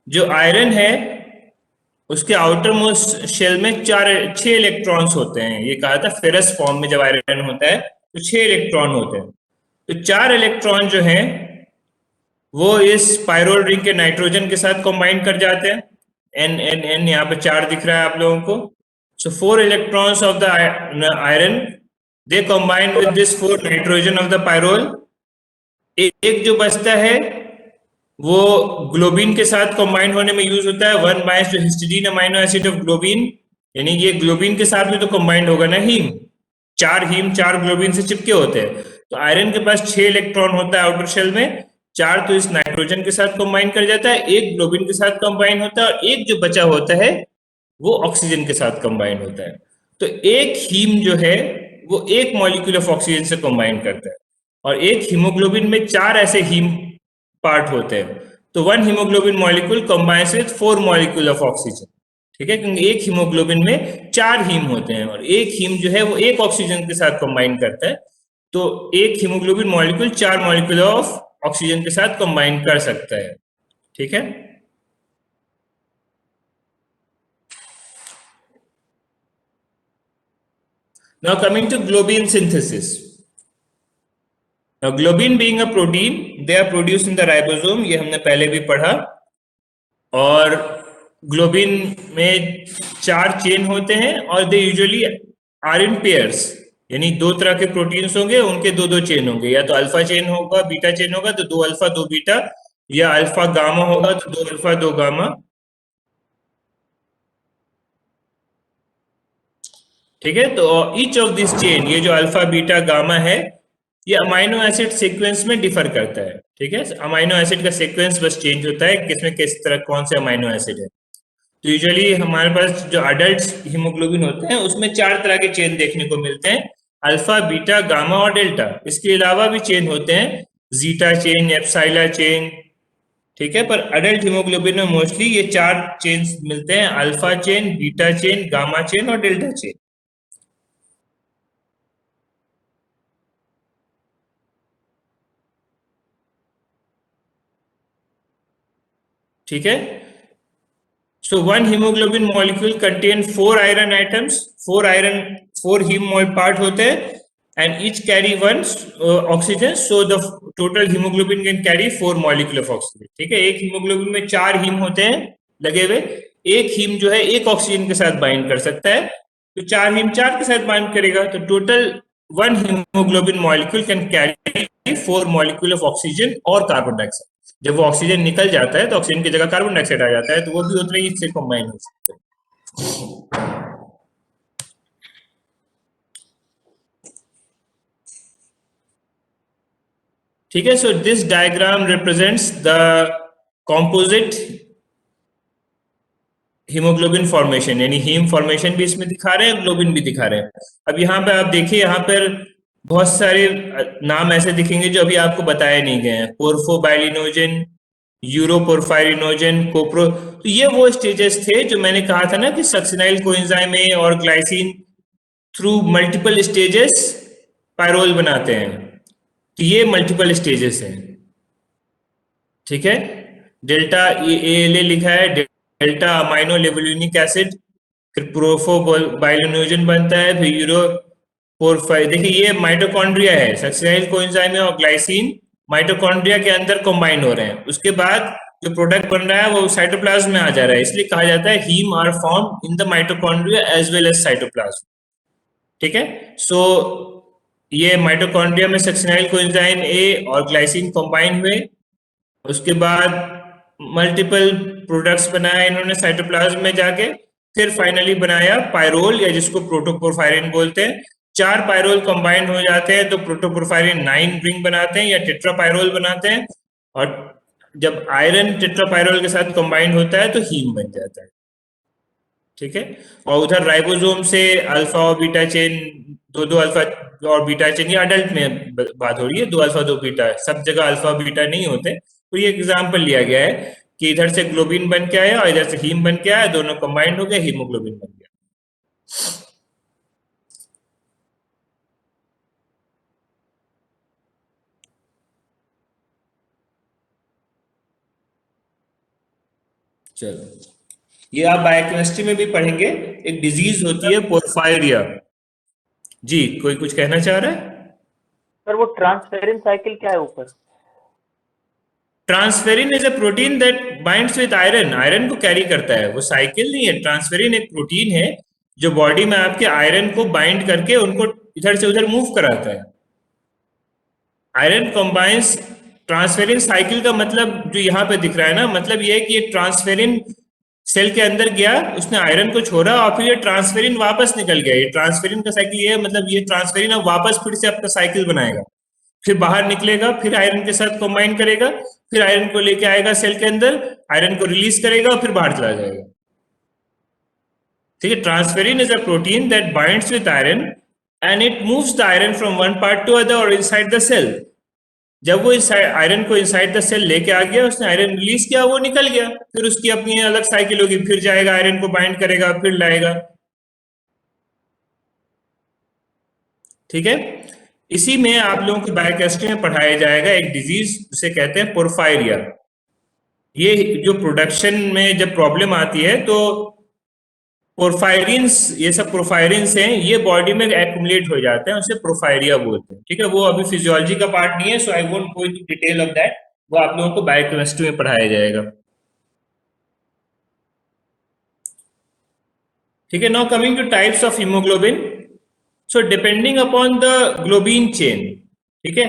जो आयरन है उसके आउटर मोस्ट शेल में 6 इलेक्ट्रॉन्स होते हैं. ये कहा था फेरस फॉर्म में जब आयरन होता है तो 6 इलेक्ट्रॉन होते हैं. तो 4 इलेक्ट्रॉन जो हैं वो इस पायरोल रिंग के नाइट्रोजन के साथ कंबाइन कर जाते हैं. एन एन एन यहाँ पे 4 दिख रहा है आप लोगों को. सो 4 electrons of the iron they combine with this 4 nitrogen of the pyrrole. एक जो बचता है वो ग्लोबिन के साथ कंबाइन होने में यूज होता है। 1 binds to histidine amino acid of globin, यानी ये ग्लोबिन के साथ भी तो कंबाइंड होगा ना हीम। 4 हीम 4 ग्लोबिन से चिपके होते हैं। तो आयरन के पास 6 इलेक्ट्रॉन होता है आउटर शेल में, 4 तो इस नाइट्रोजन के साथ कंबाइन कर जाता है, 1 ग्लोबिन के साथ कंबाइन होता है, और एक जो बचा होता है वो ऑक्सीजन के साथ कंबाइन होता है। तो एक हीम जो है वो एक मॉलिक्यूल ऑफ ऑक्सीजन से कंबाइन करता है, और एक हीमोग्लोबिन में 4 ऐसे हीम पार्ट होते हैं। तो 1 haemoglobin molecule combines with 4 molecule of oxygen, ठीक है, क्योंकि एक हीमोग्लोबिन में 4 हीम होते हैं और एक हीम जो है वो एक ऑक्सीजन के साथ कंबाइन करता है। तो एक haemoglobin molecule 4 molecule of oxygen के साथ कंबाइन कर सकता है, ठीक है। Now coming to globin synthesis. Now globin being a protein, they are produced in the ribosome, ये हमने पहले भी पढ़ा। और ग्लोबिन में 4 चेन होते हैं और they usually are in pairs, यानी 2 तरह के प्रोटीन्स होंगे, उनके 2-2 चेन होंगे, या तो अल्फा चेन होगा, बीटा चेन होगा तो 2 अल्फा 2 बीटा, या अल्फा गामा होगा तो 2 अल्फा 2 गामा, ठीक है। तो ईच ऑफ दिस चेन, ये जो अल्फा बीटा गामा है, ये अमाइनो एसिड सीक्वेंस में डिफर करता है, ठीक है। अमाइनो एसिड का सीक्वेंस बस चेंज होता है, किसमें किस तरह कौन से अमाइनो एसिड है। तो यूजुअली हमारे पास जो अडल्ट हीमोग्लोबिन होते हैं उसमें 4 तरह के चेन देखने को मिलते हैं, अल्फा बीटा गामा और डेल्टा। इसके अलावा भी चेन होते हैं, जीटा चेन, एप्सिला चेन, ठीक है। पर अडल्ट हीमोग्लोबिन में मोस्टली ये 4 चेन मिलते हैं, alpha chain, beta chain, gamma chain और डेल्टा चेन। ठीक है। So one hemoglobin molecule contain 4 iron atoms, 4 heme part होते हैं, and each carry 1 oxygen, so the total hemoglobin can carry 4 molecule of oxygen, ठीक है। एक hemoglobin में 4 haem होते हैं लगे हुए, एक हीम जो है एक ऑक्सीजन के साथ बाइंड कर सकता है, तो 4 हीम 4 के साथ बाइंड करेगा, तो total 1 hemoglobin molecule can carry 4 molecule of oxygen और कार्बन डाइऑक्साइड। जब वो ऑक्सीजन निकल जाता है तो ऑक्सीजन की जगह कार्बन डाइऑक्साइड आ जाता है, तो वो भी उतने ही इससे कंबाइन हो सकते हैं। ठीक है। So this diagram represents the composite haemoglobin formation, यानी हीम फॉर्मेशन भी इसमें दिखा रहे हैं, ग्लोबिन भी दिखा रहे हैं। अब यहाँ पे आप देखिए, यहाँ पर बहुत सारे नाम ऐसे दिखेंगे जो अभी आपको बताए नहीं गए हैं, पोर्फोबाइलिनोजन, यूरोपोरफायरिनोजन, कोप्रो। तो ये वो स्टेजेस थे जो मैंने कहा था ना कि सक्सिनाइल कोएंजाइम ए और glycine through multiple stages pyrrole बनाते हैं। तो ये मल्टीपल स्टेजेस हैं, ठीक है। डेल्टा ए लिखा है, डेल्टा अमाइनो लेवुलिनिक एसिड, फिर प्रोफोबाइलिनोजन बनता है, फिर यूरोपोरफायर। देखिए ये माइटोकॉन्ड्रिया है, सक्सिनाइल कोएंजाइम और ग्लाइसिन माइटोकॉन्ड्रिया के अंदर कंबाइन हो रहे हैं, उसके बाद जो प्रोडक्ट बन रहा है वो साइटोप्लाज्म में आ जा रहा है, इसलिए कहा जाता है haem are form in the mitochondria as well as cytoplasm, ठीक है। सो ये माइटोकॉन्ड्रिया में सक्सिनाइल कोएंजाइम ए और ग्लाइसिन कंबाइन हुए, उसके बाद मल्टीपल प्रोडक्ट्स बनाए इन्होंने साइटोप्लाज्म में जाके, फिर फाइनली बनाया पायरोल, या जिसको प्रोटोपोरफायरिन बोलते हैं। 4 पायरोल कंबाइंड हो जाते हैं तो प्रोटोपोरफायरिन 9 रिंग बनाते हैं या टेट्रापायरोल बनाते हैं, और जब आयरन टेट्रापायरोल के साथ कंबाइंड होता है तो हीम बन जाता है, ठीक है। और उधर राइबोसोम से अल्फा और बीटा चेन, 2 अल्फा और बीटा चेन, ये अडल्ट में बात हो रही है, 2 अल्फा 2 बीटा, सब जगह अल्फा बीटा नहीं होते। तो ये एग्जाम्पल लिया गया है कि इधर से ग्लोबिन बन के आया और इधर से हीम बन के आया, दोनों कंबाइंड हो गए, हीमोग्लोबिन बन गया। चलो, ये आप बायोकेमिस्ट्री में भी पढ़ेंगे, एक डिजीज होती है पोर्फायरिया। जी, कोई कुछ कहना चाह रहा है? सर वो ट्रांसफेरिन साइकिल क्या है ऊपर? Transferrin is a protein that binds with iron, iron को कैरी करता है, वो साइकिल नहीं है। ट्रांसफेरिन एक प्रोटीन है जो बॉडी में आपके आयरन को बाइंड करके उनको इधर से उधर मूव कराता है। आयरन कंबाइंस ट्रांसफेरिन साइकिल का मतलब जो यहाँ पे दिख रहा है ना, मतलब ये है कि ये ट्रांसफेरिन सेल के अंदर गया, उसने आयरन को छोड़ा और फिर ये ट्रांसफेरिन वापस निकल गया। ये ट्रांसफेरिन का साइकिल ये है, मतलब ये ट्रांसफेरिन अब वापस फिर से अपना साइकिल बनाएगा, फिर बाहर निकलेगा, फिर आयरन के साथ कंबाइन करेगा, फिर आयरन को लेके आएगा सेल के अंदर, आयरन को रिलीज करेगा और फिर बाहर चला जाएगा। ठीक है, transferrin is a protein that binds with iron and it moves the iron from one part two other और इनसाइड द सेल। जब वो आयरन को इनसाइड द सेल लेके आ गया, उसने आयरन रिलीज किया, वो निकल गया, फिर उसकी अपनी अलग साइकिल होगी, फिर जाएगा आयरन को बाइंड करेगा, फिर लाएगा। ठीक है, इसी में आप लोगों की बायोकेमिस्ट्री में पढ़ाया जाएगा एक डिजीज जिसे कहते हैं पोर्फायरिया। ये जो प्रोडक्शन में जब प्रॉब्लम आती है तो पोर्फायरिन्स, ये सब पोर्फायरिन्स हैं, ये बॉडी में एक्युमुलेट हो जाते हैं, उसे पोर्फायरिया बोलते हैं। ठीक है, वो अभी फिजियोलॉजी का पार्ट नहीं है, so I won't go into detail of that, वो आप लोगों को बायोकेमिस्ट्री में पढ़ाया जाएगा। ठीक है, now coming two types of haemoglobin. So depending upon the globin chain, ठीक है,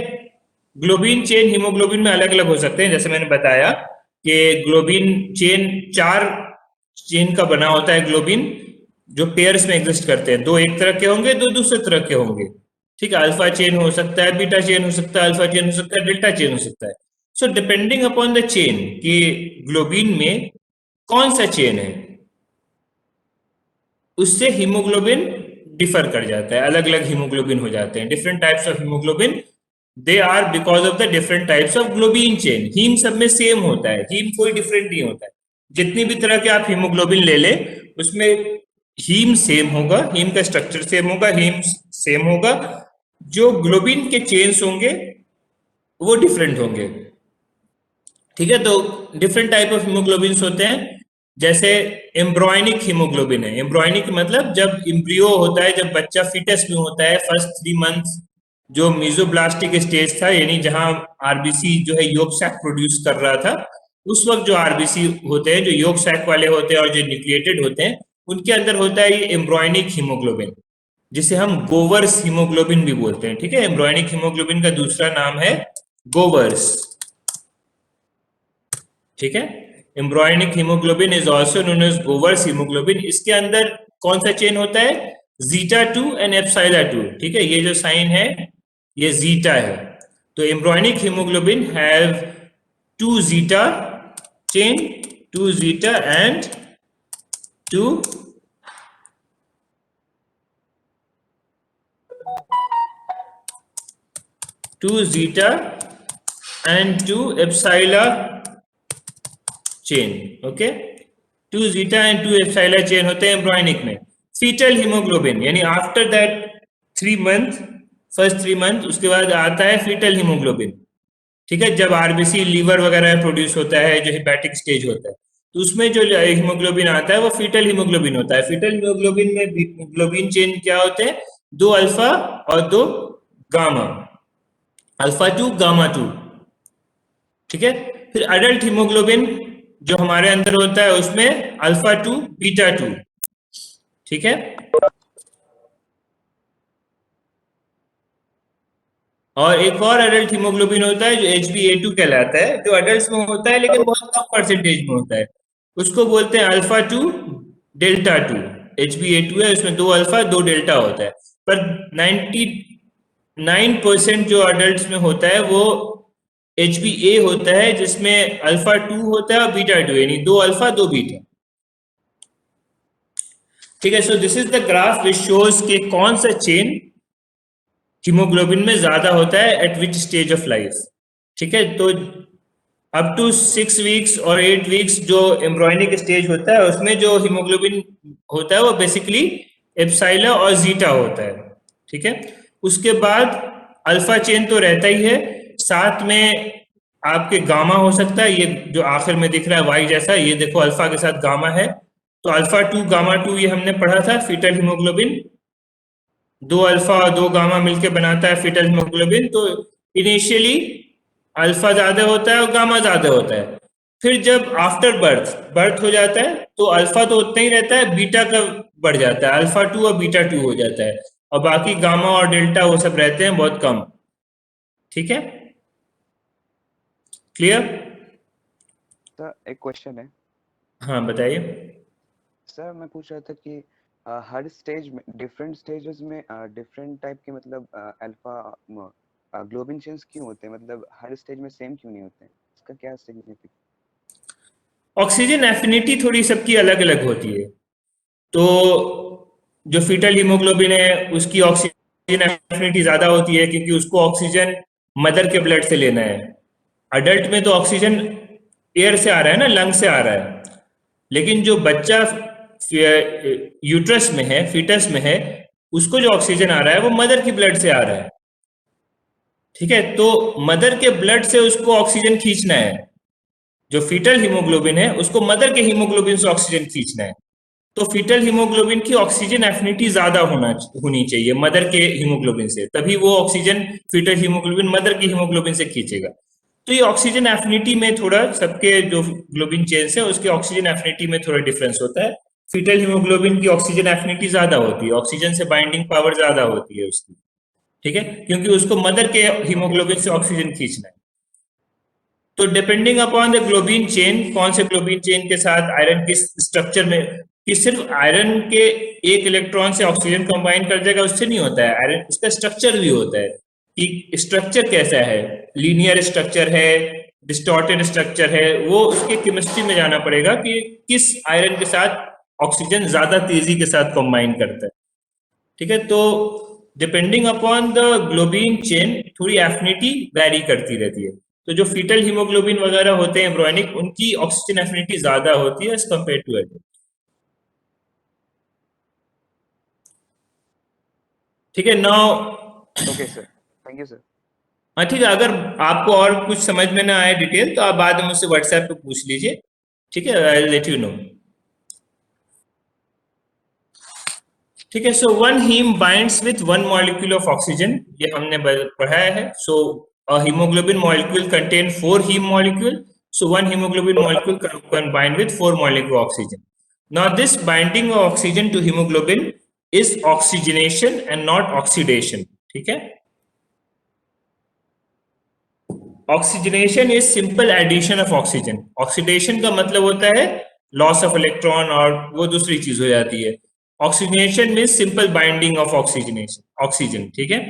ग्लोबिन चेन हीमोग्लोबिन में अलग अलग हो सकते हैं। जैसे मैंने बताया कि ग्लोबिन चेन 4 चेन का बना होता है ग्लोबिन, जो पेयर्स में एग्जिस्ट करते हैं। 2 एक तरह के होंगे, 2 दूसरे तरह के होंगे। ठीक है, अल्फा चेन हो सकता है, बीटा चेन हो सकता है, अल्फा चेन हो सकता है, डेल्टा चेन हो सकता है। So depending upon the chain कि ग्लोबिन में कौन सा चेन है, उससे हीमोग्लोबिन डिफर कर जाता है, अलग अलग हीमोग्लोबिन हो जाते हैं। Different types of haemoglobin, they are because of the different types of globin chain. Haem सब में सेम होता है, हीम कोई डिफरेंट नहीं होता है। जितनी भी तरह के आप हीमोग्लोबिन ले ले, उसमें हीम सेम होगा, हीम का स्ट्रक्चर सेम होगा, हीम सेम होगा। जो ग्लोबिन के चेन्स होंगे वो डिफरेंट होंगे। ठीक है, तो डिफरेंट टाइप ऑफ हीमोग्लोबिन्स होते हैं। जैसे एम्ब्रॉयनिक हीमोग्लोबिन है। एम्ब्रॉयनिक मतलब जब एम्ब्रियो होता है, जब बच्चा फिटस में होता है, फर्स्ट 3 मंथ्स जो मीजोब्लास्टिक स्टेज था, यानी जहां आरबीसी जो है योग सैक प्रोड्यूस कर रहा था, उस वक्त जो आरबीसी होते हैं, जो योग सैक वाले होते हैं और जो न्यूक्लिएटेड होते हैं, उनके अंदर होता है ये एम्ब्रॉयनिक हीमोग्लोबिन, जिसे हम गोवर्स हीमोग्लोबिन भी बोलते हैं। ठीक है, एम्ब्रॉयनिक हीमोग्लोबिन का दूसरा नाम है गोवर्स। ठीक है, embryonic haemoglobin is also known as Gowers haemoglobin. इसके अंदर कौन सा चेन होता है? Zeta 2 and epsilon 2। ठीक है, ये जो साइन है ये जीटा है। तो embryonic haemoglobin have 2 zeta chain, 2 zeta and 2 zeta and 2 epsilon chain. Okay, 2 zeta and 2 epsilon chain होते हैं एम्ब्रॉयनिक में। फीटल हीमोग्लोबिन यानी after that 3 month, first 3 month, उसके बाद आता है फीटल हीमोग्लोबिन। ठीक है, जब आरबीसी लीवर वगैरह में प्रोड्यूस होता है, जो हेपेटिक स्टेज होता है, तो उसमें जो हीमोग्लोबिन आता है वो फीटल हीमोग्लोबिन होता है। फीटल हीमोग्लोबिन में ग्लोबिन चेन क्या होते हैं? 2 अल्फा और 2 गामा, अल्फा 2 गामा 2। ठीक है, फिर अडल्ट हीमोग्लोबिन जो हमारे अंदर होता है उसमें अल्फा 2 बीटा 2। ठीक है, और एक और अडल्ट हीमोग्लोबिन होता है जो HbA2 कहलाता है, जो अडल्ट में होता है लेकिन बहुत कम परसेंटेज में होता है। उसको बोलते हैं अल्फा 2 डेल्टा 2। HbA2 है, उसमें 2 अल्फा 2 डेल्टा होता है। पर 99% जो अडल्ट में होता है वो HbA होता है, जिसमें अल्फा 2 होता है और बीटा 2, यानी 2 अल्फा 2 बीटा। ठीक है, so this is the graph which shows के कौन सा चेन हीमोग्लोबिन में ज्यादा होता है eight which stage of life. ठीक है, तो अप टू 6 वीक्स और 8 वीक्स जो एम्ब्रॉयनिक स्टेज होता है, उसमें जो हीमोग्लोबिन होता है वो बेसिकली एप्सिला और जीटा होता है। ठीक है, उसके बाद अल्फा चेन तो रहता ही है, साथ में आपके गामा हो सकता है। ये जो आखिर में दिख रहा है वाई जैसा, ये देखो अल्फा के साथ गामा है, तो अल्फा 2 गामा 2 ये हमने पढ़ा था। फीटल हीमोग्लोबिन 2 अल्फा और 2 गामा मिलकर बनाता है फीटल हीमोग्लोबिन। तो इनिशियली अल्फा ज्यादा होता है और गामा ज्यादा होता है। फिर जब आफ्टर बर्थ हो जाता है तो अल्फा तो उतना ही रहता है, बीटा का बढ़ जाता है, अल्फा 2 और बीटा 2 हो जाता है। और बाकी गामा और डेल्टा वो सब रहते हैं बहुत कम। ठीक है, क्लियर? सर एक क्वेश्चन है। हाँ बताइए। सर मैं पूछ रहा था कि हर स्टेज में डिफरेंट स्टेजेस में डिफरेंट टाइप के मतलब अल्फा ग्लोबिन चेन्स क्यों होते हैं, मतलब हर स्टेज में सेम क्यों नहीं होते हैं, इसका क्या सिग्निफिकेंस? ऑक्सीजन एफिनिटी थोड़ी सबकी अलग अलग होती है। तो जो फीटल हीमोग्लोबिन है उसकी ऑक्सीजन एफिनिटी ज्यादा होती है क्योंकि उसको ऑक्सीजन मदर के ब्लड से लेना है। अडल्ट में तो ऑक्सीजन एयर से आ रहा है ना, लंग से आ रहा है। लेकिन जो बच्चा यूट्रस में है, फीटस में है, उसको जो ऑक्सीजन आ रहा है वो मदर की ब्लड से आ रहा है। ठीक है, तो मदर के ब्लड से उसको ऑक्सीजन खींचना है। जो फीटल हीमोग्लोबिन है उसको मदर के हीमोग्लोबिन से ऑक्सीजन खींचना है। तो फीटल हीमोग्लोबिन की ऑक्सीजन एफिनिटी ज्यादा होनी चाहिए मदर के हीमोग्लोबिन से, तभी वो ऑक्सीजन फीटल हीमोग्लोबिन मदर के हीमोग्लोबिन से खींचेगा। तो ये ऑक्सीजन एफिनिटी में थोड़ा सबके जो ग्लोबिन चेन्स है उसके ऑक्सीजन एफिनिटी में थोड़ा डिफरेंस होता है। फीटल हीमोग्लोबिन की ऑक्सीजन एफिनिटी ज्यादा होती है, ऑक्सीजन से बाइंडिंग पावर ज्यादा होती है उसकी। ठीक है, क्योंकि उसको मदर के हीमोग्लोबिन से ऑक्सीजन खींचना है। तो depending upon the globin chain, कौन से ग्लोबिन चेन के साथ आयरन किस स्ट्रक्चर में, कि सिर्फ आयरन के एक इलेक्ट्रॉन से ऑक्सीजन कंबाइन कर जाएगा उससे नहीं होता है। आयरन उसका स्ट्रक्चर भी होता है कि स्ट्रक्चर कैसा है, लीनियर स्ट्रक्चर है, डिस्टॉर्टेड स्ट्रक्चर है, वो उसके केमिस्ट्री में जाना पड़ेगा कि किस आयरन के साथ ऑक्सीजन ज्यादा तेजी के साथ कंबाइन करता है। ठीक है, तो depending upon the globin chain थोड़ी एफिनिटी वैरी करती रहती है। तो जो फीटल हीमोग्लोबिन वगैरह होते हैं एम्ब्रियोनिक, उनकी ऑक्सीजन एफिनिटी ज्यादा होती है एज कंपेयर टू एडल्ट। ठीक है, now okay sir, thank you sir. हाँ ठीक है, अगर आपको और कुछ समझ में ना आए डिटेल तो आप बाद में मुझसे व्हाट्सएप पे पूछ लीजिए। ठीक है, I will let you know. ठीक है, so one haem binds with one molecule of oxygen, ये हमने पढ़ाया है। सो a hemoglobin molecule contain 4 heme molecule, so one hemoglobin molecule can bind with 4 molecule of oxygen. Now this binding of oxygen to hemoglobin is oxygenation and not oxidation. ठीक है, oxygenation is simple addition of oxygen. Oxidation का मतलब होता है loss of electron और वो दूसरी चीज हो जाती है। Oxygenation means simple binding of oxygenation oxygen. ठीक है,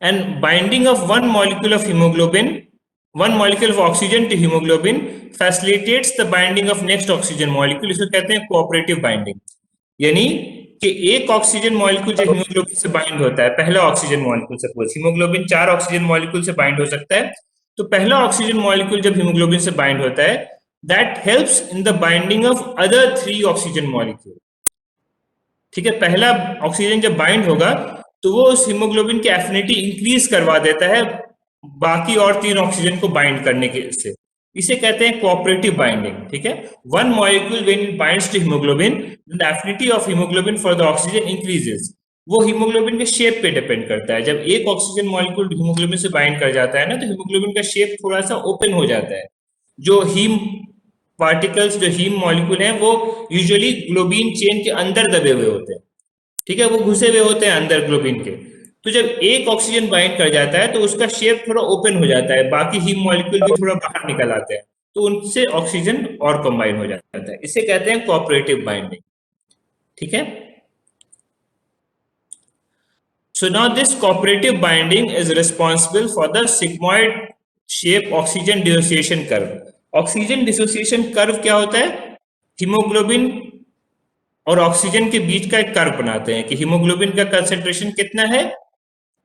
and binding of one molecule of hemoglobin, one molecule of oxygen to hemoglobin facilitates the binding of next oxygen molecule। इसको कहते हैं कोऑपरेटिव बाइंडिंग। यानी कि एक ऑक्सीजन मॉलिक्यूल जब haemoglobin से बाइंड होता है, पहला oxygen molecule, suppose haemoglobin 4 oxygen molecule से बाइंड हो सकता है, तो पहला ऑक्सीजन मॉलिक्यूल जब हीमोग्लोबिन से बाइंड होता है, that helps in the binding of other 3 oxygen molecule. ठीक है, पहला ऑक्सीजन जब बाइंड होगा तो वो उस हीमोग्लोबिन की एफिनिटी इंक्रीज करवा देता है बाकी और 3 ऑक्सीजन को बाइंड करने के से। इसे कहते हैं कोऑपरेटिव बाइंडिंग। ठीक है, one molecule when it binds to haemoglobin, the affinity of haemoglobin for the oxygen increases. वो हीमोग्लोबिन के शेप पे डिपेंड करता है। जब एक ऑक्सीजन मॉलिक्यूल हीमोग्लोबिन से बाइंड कर जाता है ना, तो हीमोग्लोबिन का शेप थोड़ा सा ओपन हो जाता है। जो हीम पार्टिकल्स, जो हीम मॉलिक्यूल हैं, वो यूजुअली ग्लोबिन चेन के अंदर दबे हुए होते हैं। ठीक है, वो घुसे हुए होते हैं अंदर ग्लोबिन के। तो जब एक ऑक्सीजन बाइंड कर जाता है तो उसका शेप थोड़ा ओपन हो जाता है, बाकी हीम मॉलिक्यूल भी थोड़ा बाहर निकल आते हैं, तो उनसे ऑक्सीजन और कंबाइन हो जाता है। इसे कहते हैं कोऑपरेटिव बाइंडिंग। ठीक है, so now this cooperative binding is responsible for the sigmoid shape oxygen dissociation curve। Oxygen dissociation curve क्या होता है? हीमोग्लोबिन और ऑक्सीजन के बीच का एक कर्व बनाते हैं कि हीमोग्लोबिन का कंसेंट्रेशन कितना है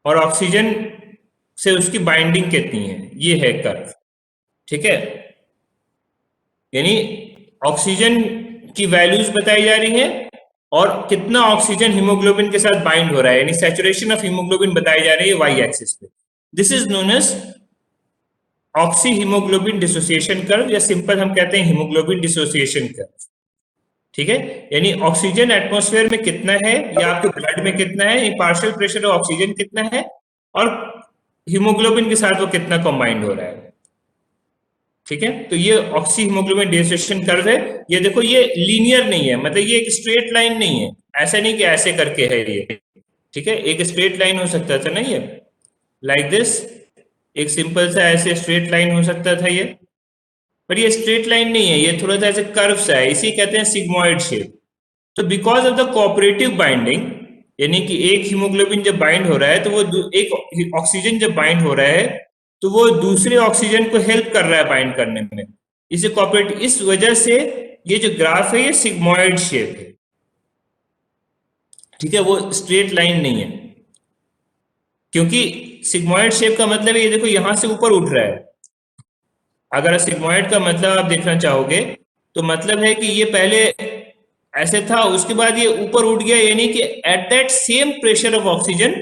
और ऑक्सीजन से उसकी बाइंडिंग कितनी है, ये है कर्व। ठीक है, यानी ऑक्सीजन की वैल्यूज बताई जा रही हैं और कितना ऑक्सीजन हीमोग्लोबिन के साथ बाइंड हो रहा है, यानी सैचुरेशन ऑफ हीमोग्लोबिन बताई जा रही है वाई एक्सिस पे। This is known as oxy haemoglobin dissociation curve, या सिंपल हम कहते हैं हीमोग्लोबिन डिसोसिएशन कर्व। ठीक है, यानी ऑक्सीजन एटमॉस्फेयर में कितना है या आपके ब्लड में कितना है, ये पार्शियल प्रेशर ऑफ ऑक्सीजन कितना है और हीमोग्लोबिन के साथ वो कितना कंबाइंड हो रहा है। ठीक है। तो ये ऑक्सी हीमोग्लोबिन डिसोसिएशन कर्व है। ये देखो ये लीनियर नहीं है, मतलब ये एक स्ट्रेट लाइन नहीं है, ऐसा नहीं कि ऐसे करके है ये, ठीक है। एक स्ट्रेट लाइन हो सकता था ना ये, लाइक दिस, एक सिंपल सा ऐसे स्ट्रेट लाइन हो सकता था ये, पर ये स्ट्रेट लाइन नहीं है, ये थोड़ा सा ऐसे कर्व सा है, इसी कहते हैं सिग्मॉइड शेप। तो because of the cooperative binding, यानी कि एक हीमोग्लोबिन जब बाइंड हो रहा है तो वो एक ऑक्सीजन जब बाइंड हो रहा है तो वो दूसरे ऑक्सीजन को हेल्प कर रहा है बाइंड करने में, इसे कोऑपरेट, इस वजह से ये जो ग्राफ है ये सिग्मॉइड शेप है, ठीक है, वो स्ट्रेट लाइन नहीं है। क्योंकि सिग्मॉइड शेप का मतलब ये देखो यहां से ऊपर उठ रहा है। अगर सिग्मॉइड का मतलब आप देखना चाहोगे तो मतलब है कि ये पहले ऐसे था, उसके बाद ये ऊपर उठ गया, यानी कि at that same pressure of oxygen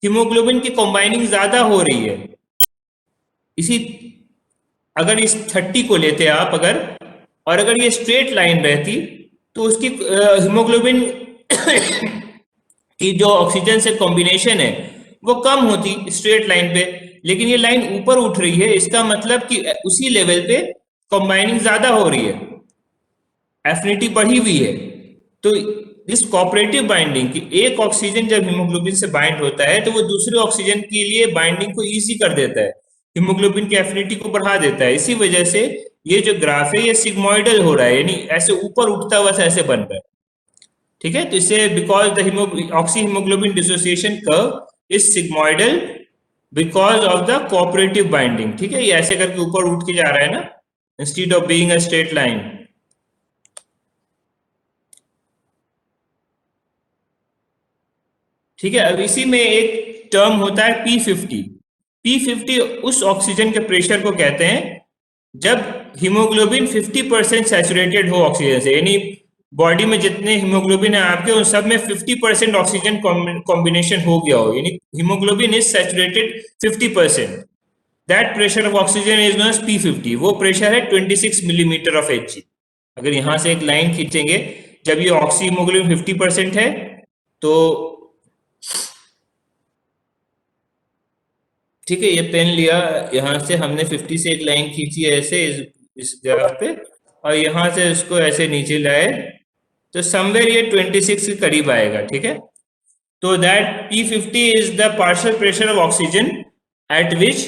haemoglobin की कंबाइनिंग ज्यादा हो रही है। इसी, अगर इस 30 को लेते आप अगर, और अगर ये स्ट्रेट लाइन रहती तो उसकी हीमोग्लोबिन की जो ऑक्सीजन से कॉम्बिनेशन है वो कम होती स्ट्रेट लाइन पे, लेकिन ये लाइन ऊपर उठ रही है, इसका मतलब कि उसी लेवल पे कंबाइनिंग ज्यादा हो रही है, एफिनिटी बढ़ी हुई है। तो इस कोऑपरेटिव बाइंडिंग की, एक ऑक्सीजन जब हीमोग्लोबिन से बाइंड होता है तो वो दूसरे ऑक्सीजन के लिए बाइंडिंग को इजी कर देता है, हीमोग्लोबिन की एफिनिटी को बढ़ा देता है। इसी वजह से ये जो ग्राफ है ये सिग्मोइडल हो रहा है, यानी ऐसे ऊपर उठता हुआ ऐसे बन रहा है, ठीक है। तो इससे because the oxy haemoglobin dissociation curve is sigmoidal because of the cooperative binding, ठीक है। ये ऐसे करके ऊपर उठ के जा रहा है ना, instead of being a straight line. ठीक है। अब इसी में एक टर्म होता है P50। P50 उस ऑक्सीजन के प्रेशर को कहते हैं जब हीमोग्लोबिन 50% सैचुरेटेड हो ऑक्सीजन से, यानी बॉडी में जितने हीमोग्लोबिन है आपके उन सब में 50% ऑक्सीजन कॉम्बिनेशन हो गया हो, यानी haemoglobin is saturated 50%। That pressure of oxygen is known as P50। वो प्रेशर है 26 मिलीमीटर ऑफ Hg। अगर यहां से एक लाइन खींचेंगे, जब ये ऑक्सी हीमोग्लोबिन 50% है तो ठीक है, ये पेन लिया, यहां से हमने 50 से एक लाइन खींची है ऐसे इस ग्राफ पे, और यहां से इसको ऐसे नीचे लाए तो समवेयर ये 26 के करीब आएगा, ठीक है। तो that P50 is the partial pressure of oxygen at which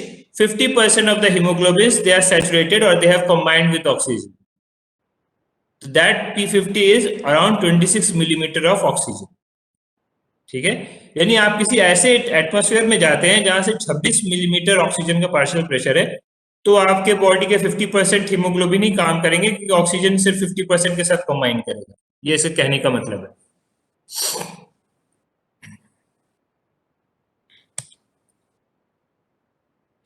50% of the haemoglobin they are saturated और they have combined with oxygen. That P50 is around 26 millimetre of oxygen, ठीक है। यानी आप किसी ऐसे एटमॉस्फेयर में जाते हैं जहां से 26 मिलीमीटर ऑक्सीजन का पार्शियल प्रेशर है, तो आपके बॉडी के 50% हीमोग्लोबिन ही काम करेंगे, क्योंकि ऑक्सीजन सिर्फ 50% के साथ कंबाइन करेगा। ये इसे कहने का मतलब है।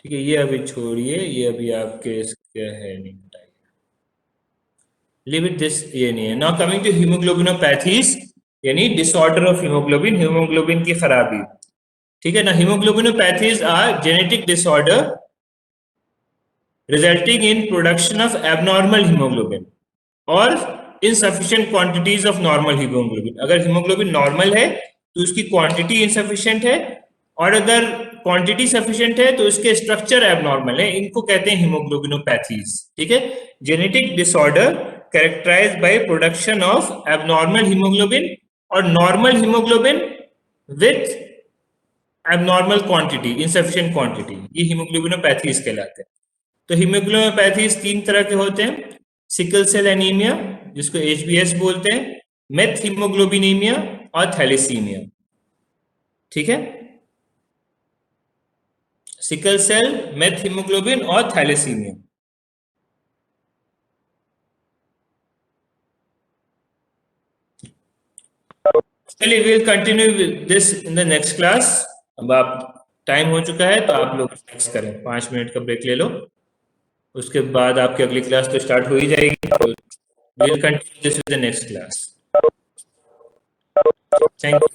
ठीक है, ये अभी छोड़िए, ये अभी आपके इसके है नहीं, लिव इट दिस, ये नहीं है। नाउ कमिंग टू हीमोग्लोबिनोपैथीज, यानी डिसऑर्डर ऑफ हीमोग्लोबिन, हीमोग्लोबिन की खराबी, ठीक है ना। Haemoglobinopathies are genetic disorder resulting in production of abnormal haemoglobin और insufficient quantities of normal haemoglobin. अगर हीमोग्लोबिन नॉर्मल है तो उसकी क्वांटिटी इनसफिशिएंट है, और अगर क्वांटिटी सफिशिएंट है तो उसके स्ट्रक्चर एबनॉर्मल है। इनको कहते हैं हीमोग्लोबिनोपैथीज, ठीक है। Genetic disorder characterised by production of abnormal haemoglobin और normal haemoglobin with abnormal quantity, insufficient quantity, ये हीमोग्लोबिनोपैथीज कहलाते हैं। तो हीमोग्लोबिनोपैथीज 3 तरह के होते हैं, सिकल सेल एनीमिया जिसको HbS बोलते हैं, मेथ हीमोग्लोबिनीमिया और थैलेसीमिया, ठीक है। सिकल सेल, मेथ हीमोग्लोबिन और थैलेसीमिया। चलिए, will continue this in the next class. अब आप, टाइम हो चुका है तो आप लोग रिलैक्स करें, 5 मिनट का ब्रेक ले लो, उसके बाद आपकी अगली क्लास तो स्टार्ट हो ही जाएगी। तो will continue this in the next class. Thank you.